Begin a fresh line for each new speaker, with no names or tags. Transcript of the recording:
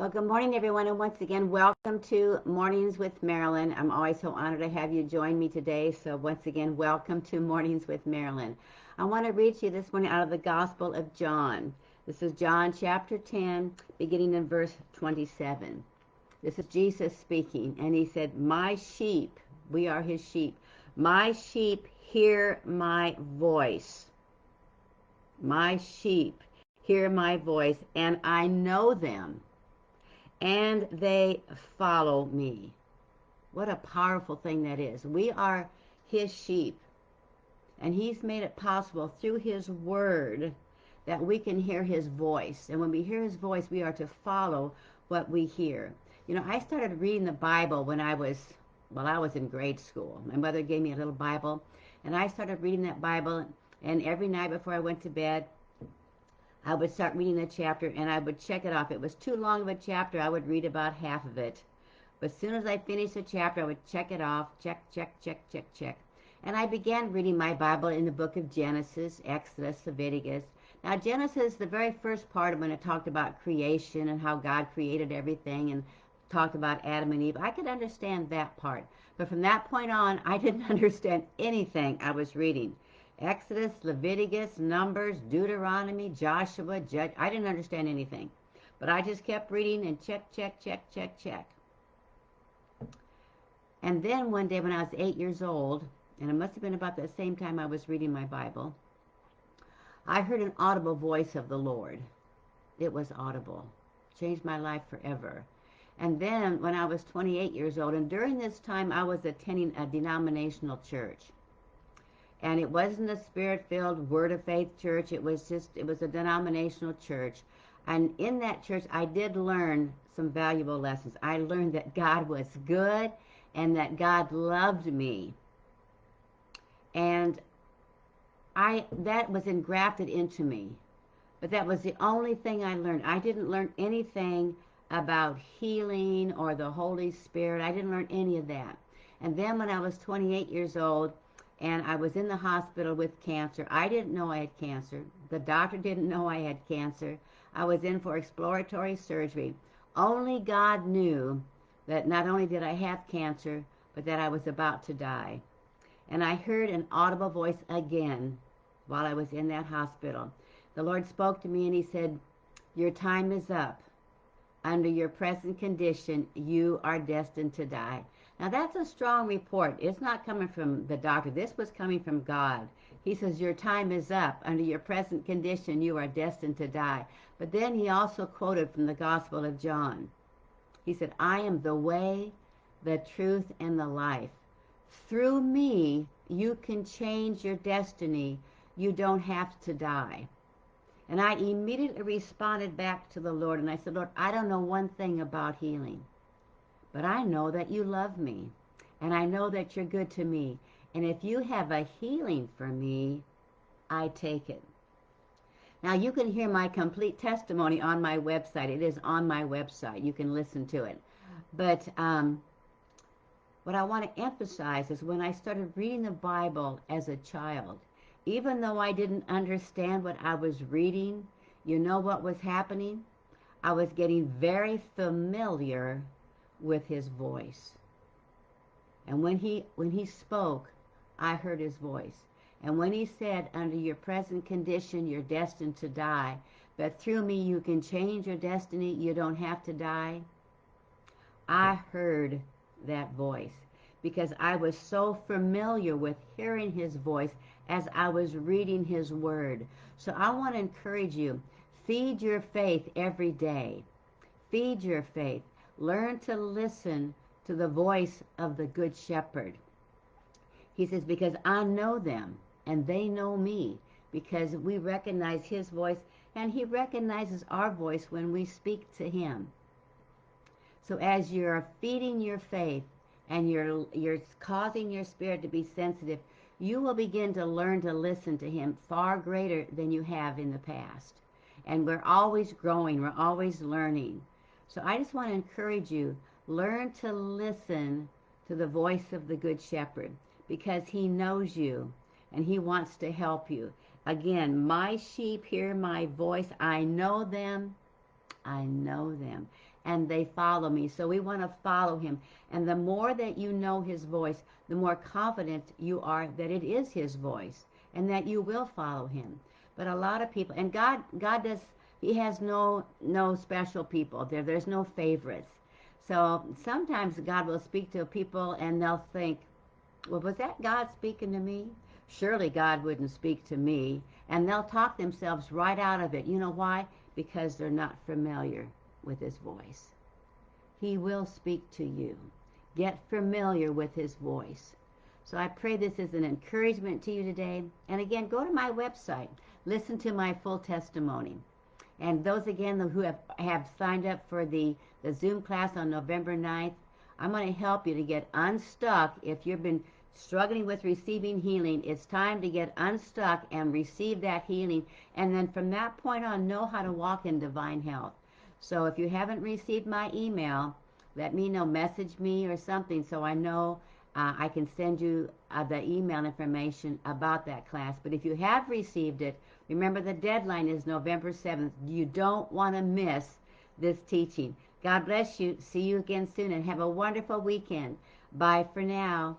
Well, good morning, everyone, and once again, welcome to Mornings with Marilyn. I'm always so honored to have you join me today. So, once again, welcome to Mornings with Marilyn. I want to read to you this morning out of the Gospel of John. This is John chapter 10, beginning in verse 27. This is Jesus speaking, and he said, "My sheep, we are his sheep, my sheep hear my voice. My sheep hear my voice, and I know them, and they follow me." What a powerful thing that is. We are his sheep, and he's made it possible through his word that we can hear his voice. And when we hear his voice, we are to follow what we hear. You know, I started reading the Bible when I was in grade school. My mother gave me a little Bible, and I started reading that Bible, and every night before I went to bed, I would start reading a chapter and I would check it off. If it was too long of a chapter, I would read about half of it. But as soon as I finished a chapter, I would check it off, check, check, check, check, check. And I began reading my Bible in the book of Genesis, Exodus, Leviticus. Now, Genesis, the very first part when it talked about creation and how God created everything and talked about Adam and Eve, I could understand that part. But from that point on, I didn't understand anything I was reading. Exodus, Leviticus, Numbers, Deuteronomy, Joshua, Judge. I didn't understand anything. But I just kept reading and check, check, check, check, check. And then one day when I was 8 years old, and it must have been about the same time I was reading my Bible, I heard an audible voice of the Lord. It was audible. Changed my life forever. And then when I was 28 years old, and during this time I was attending a denominational church. And it wasn't a spirit-filled word of faith church. It was a denominational church. And in that church, I did learn some valuable lessons. I learned that God was good and that God loved me. And that was engrafted into me. But that was the only thing I learned. I didn't learn anything about healing or the Holy Spirit. I didn't learn any of that. And then when I was 28 years old, and I was in the hospital with cancer. I didn't know I had cancer. The doctor didn't know I had cancer. I was in for exploratory surgery. Only God knew that not only did I have cancer, but that I was about to die. And I heard an audible voice again while I was in that hospital. The Lord spoke to me and he said, "Your time is up. Under your present condition, you are destined to die." Now that's a strong report. It's not coming from the doctor. This was coming from God. He says, "Your time is up. Under your present condition, you are destined to die." But then he also quoted from the Gospel of John. He said, "I am the way, the truth, and the life. Through me, you can change your destiny. You don't have to die." And I immediately responded back to the Lord, and I said, "Lord, I don't know one thing about healing. But I know that you love me, and I know that you're good to me. And if you have a healing for me, I take it." Now, you can hear my complete testimony on my website. It is on my website. You can listen to it. But what I want to emphasize is when I started reading the Bible as a child, even though I didn't understand what I was reading, you know what was happening? I was getting very familiar with his voice. And when he spoke, I heard his voice. And when he said, "Under your present condition, you're destined to die, but through me you can change your destiny, you don't have to die," I heard that voice because I was so familiar with hearing his voice as I was reading his word. So I want to encourage you, feed your faith every day. Feed your faith. Learn to listen to the voice of the Good Shepherd. He says, "Because I know them and they know me," because we recognize his voice and he recognizes our voice when we speak to him. So as you're feeding your faith and you're causing your spirit to be sensitive, you will begin to learn to listen to him far greater than you have in the past. And we're always growing, we're always learning. So I just want to encourage you, learn to listen to the voice of the Good Shepherd because he knows you and he wants to help you. Again, "My sheep hear my voice. I know them. I know them. and they follow me. So we want to follow him. And the more that you know his voice, the more confident you are that it is his voice and that you will follow him. But a lot of people, and God does, he has no special people. There's no favorites. So sometimes God will speak to people and they'll think, well, was that God speaking to me? Surely God wouldn't speak to me. And they'll talk themselves right out of it. You know why? Because they're not familiar with his voice. He will speak to you. Get familiar with his voice. So I pray this is an encouragement to you today. And again, go to my website. Listen to my full testimony. And those again who have signed up for the Zoom class on November 9th, I'm going to help you to get unstuck. If you've been struggling with receiving healing, it's time to get unstuck and receive that healing. And then from that point on, know how to walk in divine health. So if you haven't received my email, let me know. Message me or something so I know I can send you the email information about that class. But if you have received it, remember the deadline is November 7th. You don't want to miss this teaching. God bless you. See you again soon and have a wonderful weekend. Bye for now.